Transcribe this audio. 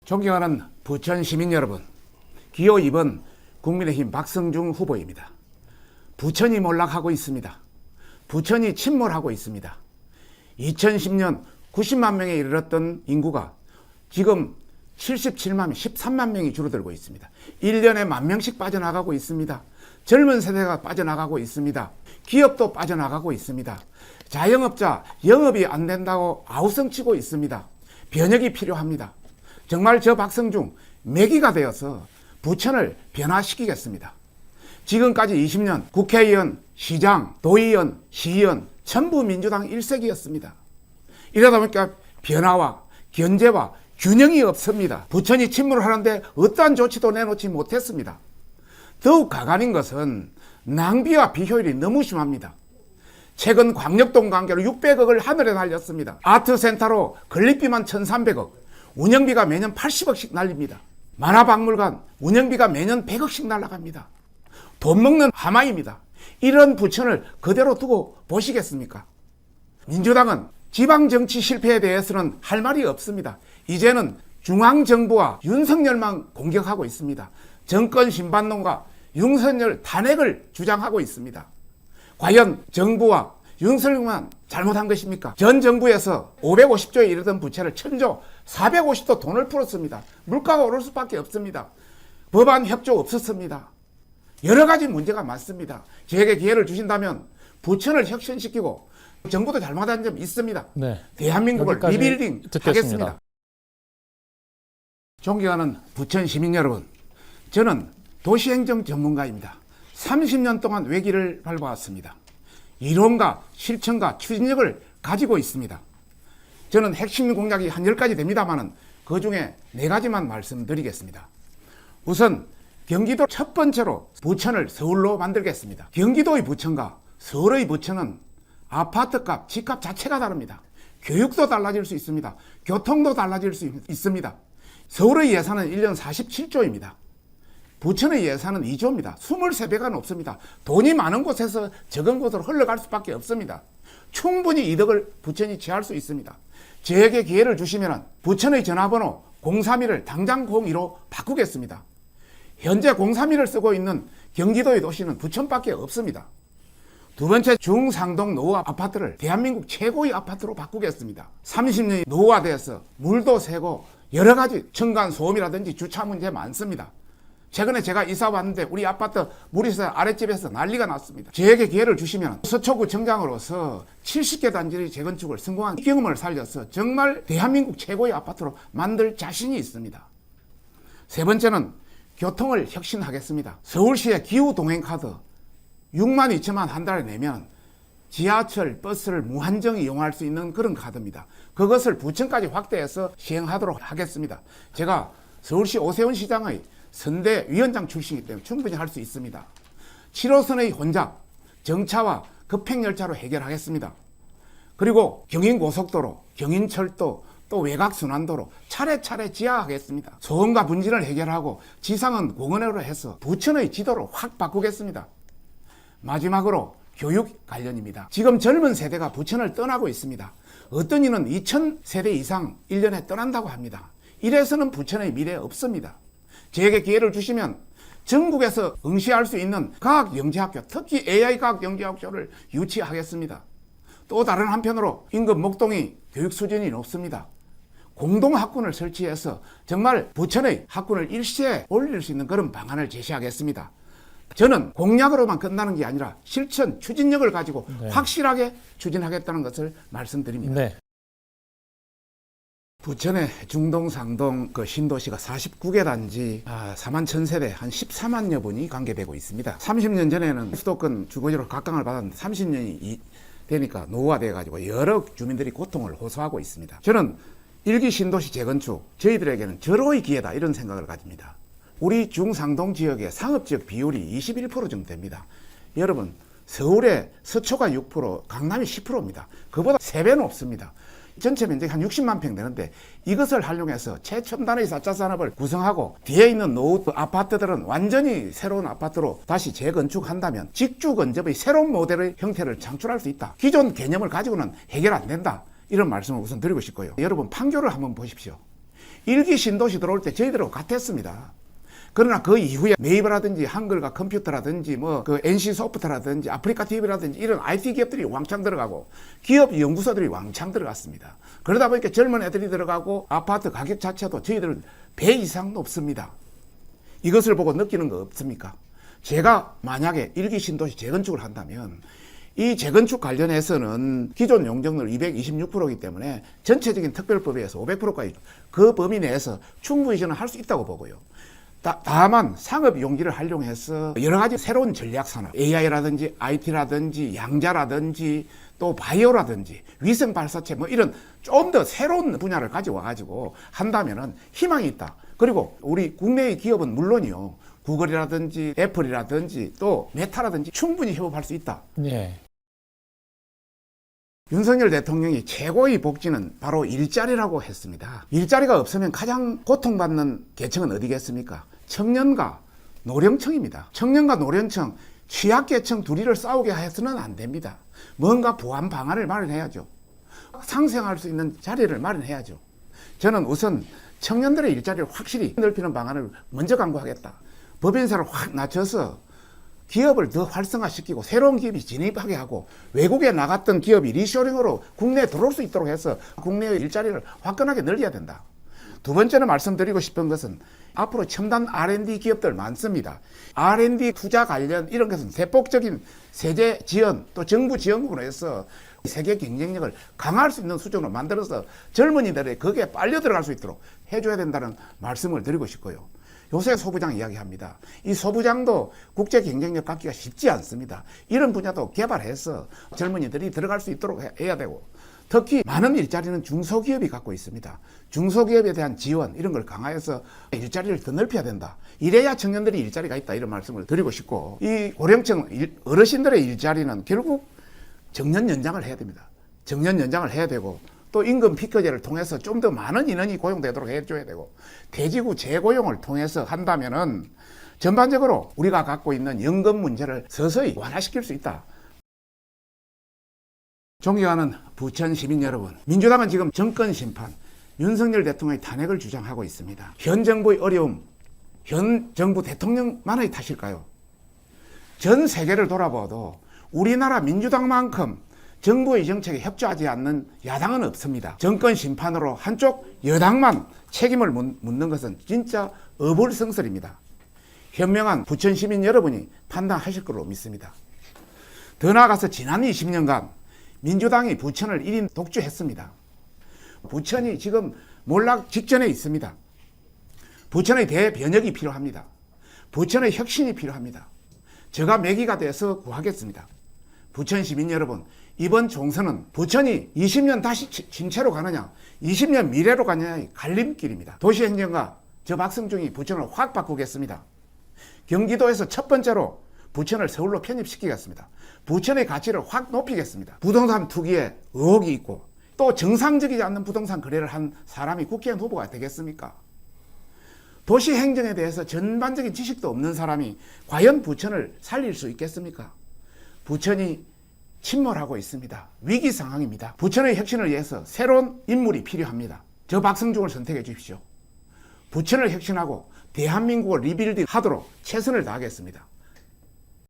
존경하는 부천 시민 여러분, 기호 2번 국민의힘 박성중 후보입니다. 부천이 몰락하고 있습니다. 부천이 침몰하고 있습니다. 2010년 90만 명에 이르렀던 인구가 지금 77만 명, 13만 명이 줄어들고 있습니다. 1년에 1만 명씩 빠져나가고 있습니다. 젊은 세대가 빠져나가고 있습니다. 기업도 빠져나가고 있습니다. 자영업자 영업이 안 된다고 아우성치고 있습니다. 변혁이 필요합니다. 정말 저 박성중 매기가 되어서 부천을 변화시키겠습니다. 지금까지 20년 국회의원, 시장, 도의원, 시의원 전부 민주당 일색이었습니다. 이러다 보니까 변화와 견제와 균형이 없습니다. 부천이 침몰하는데 어떠한 조치도 내놓지 못했습니다. 더욱 가관인 것은 낭비와 비효율이 너무 심합니다. 최근 광역동 관계로 600억을 하늘에 날렸습니다. 아트센터로 건립비만 1,300억, 운영비가 매년 80억씩 날립니다. 만화박물관 운영비가 매년 100억씩 날아갑니다. 돈 먹는 하마입니다. 이런 부천을 그대로 두고 보시겠습니까? 민주당은 지방정치 실패에 대해서는 할 말이 없습니다. 이제는 중앙정부와 윤석열만 공격하고 있습니다. 정권 신반론과 윤석열 탄핵을 주장하고 있습니다. 과연 정부와 윤석열만 잘못한 것입니까? 전 정부에서 550조에 이르던 부채를 1,000조, 450도 돈을 풀었습니다. 물가가 오를 수밖에 없습니다. 법안 협조 없었습니다. 여러 가지 문제가 많습니다. 저에게 기회를 주신다면 부천을 혁신시키고, 정부도 잘못한 점 있습니다. 네. 대한민국을 리빌딩 듣겠습니다. 하겠습니다. 존경하는 부천 시민 여러분, 저는 도시행정 전문가입니다. 30년 동안 외길을 밟아왔습니다. 이론과 실천과 추진력을 가지고 있습니다. 저는 핵심 공약이 한 10가지 됩니다만 그 중에 4가지만 말씀드리겠습니다. 우선 경기도 첫 번째로 부천을 서울로 만들겠습니다. 경기도의 부천과 서울의 부천은 아파트값, 집값 자체가 다릅니다. 교육도 달라질 수 있습니다. 교통도 달라질 수 있습니다. 서울의 예산은 1년 47조입니다. 부천의 예산은 2조입니다. 23배가 높습니다. 돈이 많은 곳에서 적은 곳으로 흘러갈 수밖에 없습니다. 충분히 이득을 부천이 취할 수 있습니다. 저에게 기회를 주시면 부천의 전화번호 031을 당장 02로 바꾸겠습니다. 현재 031을 쓰고 있는 경기도의 도시는 부천밖에 없습니다. 두 번째, 중상동 노후 아파트를 대한민국 최고의 아파트로 바꾸겠습니다. 30년이 노후화돼서 물도 새고 여러 가지 층간소음이라든지 주차 문제 많습니다. 최근에 제가 이사 왔는데 우리 아파트 물이 새서 아랫집에서 난리가 났습니다. 저에게 기회를 주시면 서초구 청장으로서 70개 단지의 재건축을 성공한 경험을 살려서 정말 대한민국 최고의 아파트로 만들 자신이 있습니다. 세 번째는 교통을 혁신하겠습니다. 서울시의 기후동행카드 6만 2천만 한 달에 내면 지하철, 버스를 무한정 이용할 수 있는 그런 카드입니다. 그것을 부천까지 확대해서 시행하도록 하겠습니다. 제가 서울시 오세훈 시장의 선대 위원장 출신이기 때문에 충분히 할 수 있습니다. 7호선의 혼잡, 정차와 급행열차로 해결하겠습니다. 그리고 경인고속도로, 경인철도, 또 외곽순환도로 차례차례 지하하겠습니다. 소음과 분진을 해결하고 지상은 공원으로 해서 부천의 지도를 확 바꾸겠습니다. 마지막으로 교육 관련입니다. 지금 젊은 세대가 부천을 떠나고 있습니다. 어떤 이는 2,000세대 이상 1년에 떠난다고 합니다. 이래서는 부천의 미래 없습니다. 저에게 기회를 주시면 전국에서 응시할 수 있는 과학영재학교, 특히 AI과학영재학교를 유치하겠습니다. 또 다른 한편으로 인근 목동이 교육 수준이 높습니다. 공동학군을 설치해서 정말 부천의 학군을 일시에 올릴 수 있는 그런 방안을 제시하겠습니다. 저는 공약으로만 끝나는 게 아니라 실천, 추진력을 가지고 확실하게 추진하겠다는 것을 말씀드립니다. 네. 부천의 중동, 상동 그 신도시가 49개 단지 4만 1,000세대 한 14만여 분이 관계되고 있습니다. 30년 전에는 수도권 주거지로 각광을 받았는데 30년이 되니까 노후화돼가지고 여러 주민들이 고통을 호소하고 있습니다. 저는 1기 신도시 재건축, 저희들에게는 절호의 기회다 이런 생각을 가집니다. 우리 중상동 지역의 상업지역 비율이 21% 정도 됩니다. 여러분, 서울의 서초가 6%, 강남이 10%입니다. 그보다 3배 높습니다. 전체 면적이 한 60만 평 되는데 이것을 활용해서 최첨단의 4차 산업을 구성하고 뒤에 있는 노후 아파트들은 완전히 새로운 아파트로 다시 재건축한다면 직주건접의 새로운 모델의 형태를 창출할 수 있다. 기존 개념을 가지고는 해결 안 된다. 이런 말씀을 우선 드리고 싶고요. 여러분 판교를 한번 보십시오. 일기 신도시 들어올 때 저희들하고 같았습니다. 그러나 그 이후에 네이버라든지 한글과 컴퓨터라든지 뭐 그 NC소프트라든지 아프리카 TV라든지 이런 IT 기업들이 왕창 들어가고 기업 연구소들이 왕창 들어갔습니다. 그러다 보니까 젊은 애들이 들어가고 아파트 가격 자체도 저희들은 배 이상 높습니다. 이것을 보고 느끼는 거 없습니까? 제가 만약에 일기 신도시 재건축을 한다면 이 재건축 관련해서는 기존 용적률 226%이기 때문에 전체적인 특별법에 의해서 500%까지 그 범위 내에서 충분히 저는 할 수 있다고 보고요. 다만 상업 용지를 활용해서 여러 가지 새로운 전략 산업, AI라든지 IT라든지 양자라든지 또 바이오라든지 위성 발사체 뭐 이런 좀 더 새로운 분야를 가져와 가지고 한다면은 희망이 있다. 그리고 우리 국내의 기업은 물론이요. 구글이라든지 애플이라든지 또 메타라든지 충분히 협업할 수 있다. 네. 윤석열 대통령이 최고의 복지는 바로 일자리라고 했습니다. 일자리가 없으면 가장 고통받는 계층은 어디겠습니까? 청년과 노령층입니다. 청년과 노령층, 취약계층 둘이를 싸우게 해서는 안 됩니다. 뭔가 보완 방안을 마련해야죠. 상생할 수 있는 자리를 마련해야죠. 저는 우선 청년들의 일자리를 확실히 넓히는 방안을 먼저 강구하겠다. 법인세를 확 낮춰서 기업을 더 활성화시키고 새로운 기업이 진입하게 하고 외국에 나갔던 기업이 리쇼링으로 국내에 들어올 수 있도록 해서 국내의 일자리를 화끈하게 늘려야 된다. 두 번째는 말씀드리고 싶은 것은 앞으로 첨단 R&D 기업들 많습니다. R&D 투자 관련 이런 것은 대폭적인 세제 지원 또 정부 지원으로 해서 세계 경쟁력을 강화할 수 있는 수준으로 만들어서 젊은이들이 거기에 빨려 들어갈 수 있도록 해줘야 된다는 말씀을 드리고 싶고요. 요새 소부장 이야기합니다. 이 소부장도 국제 경쟁력 갖기가 쉽지 않습니다. 이런 분야도 개발해서 젊은이들이 들어갈 수 있도록 해야 되고 특히 많은 일자리는 중소기업이 갖고 있습니다. 중소기업에 대한 지원 이런 걸 강화해서 일자리를 더 넓혀야 된다. 이래야 청년들이 일자리가 있다 이런 말씀을 드리고 싶고 이 고령층 어르신들의 일자리는 결국 정년 연장을 해야 됩니다. 정년 연장을 해야 되고 또 임금 피크제를 통해서 좀 더 많은 인원이 고용되도록 해줘야 되고 대지구 재고용을 통해서 한다면은 전반적으로 우리가 갖고 있는 연금 문제를 서서히 완화시킬 수 있다. 존경하는 부천 시민 여러분, 민주당은 지금 정권 심판, 윤석열 대통령의 탄핵을 주장하고 있습니다. 현 정부의 어려움, 현 정부 대통령만의 탓일까요? 전 세계를 돌아봐도 우리나라 민주당만큼 정부의 정책에 협조하지 않는 야당은 없습니다. 정권 심판으로 한쪽 여당만 책임을 묻는 것은 진짜 어불성설입니다. 현명한 부천 시민 여러분이 판단하실 거로 믿습니다. 더 나아가서 지난 20년간 민주당이 부천을 1인 독주했습니다. 부천이 지금 몰락 직전에 있습니다. 부천의 대변혁이 필요합니다. 부천의 혁신이 필요합니다. 제가 매기가 돼서 구하겠습니다. 부천 시민 여러분, 이번 총선은 부천이 20년 다시 침체로 가느냐 20년 미래로 가느냐의 갈림길입니다. 도시행정과 저 박성중이 부천을 확 바꾸겠습니다. 경기도에서 첫 번째로 부천을 서울로 편입시키겠습니다. 부천의 가치를 확 높이겠습니다. 부동산 투기에 의혹이 있고 또 정상적이지 않는 부동산 거래를 한 사람이 국회의원 후보가 되겠습니까? 도시행정에 대해서 전반적인 지식도 없는 사람이 과연 부천을 살릴 수 있겠습니까? 부천이 침몰하고 있습니다. 위기 상황입니다. 부천의 혁신을 위해서 새로운 인물이 필요합니다. 저 박성중을 선택해 주십시오. 부천을 혁신하고 대한민국을 리빌딩 하도록 최선을 다하겠습니다.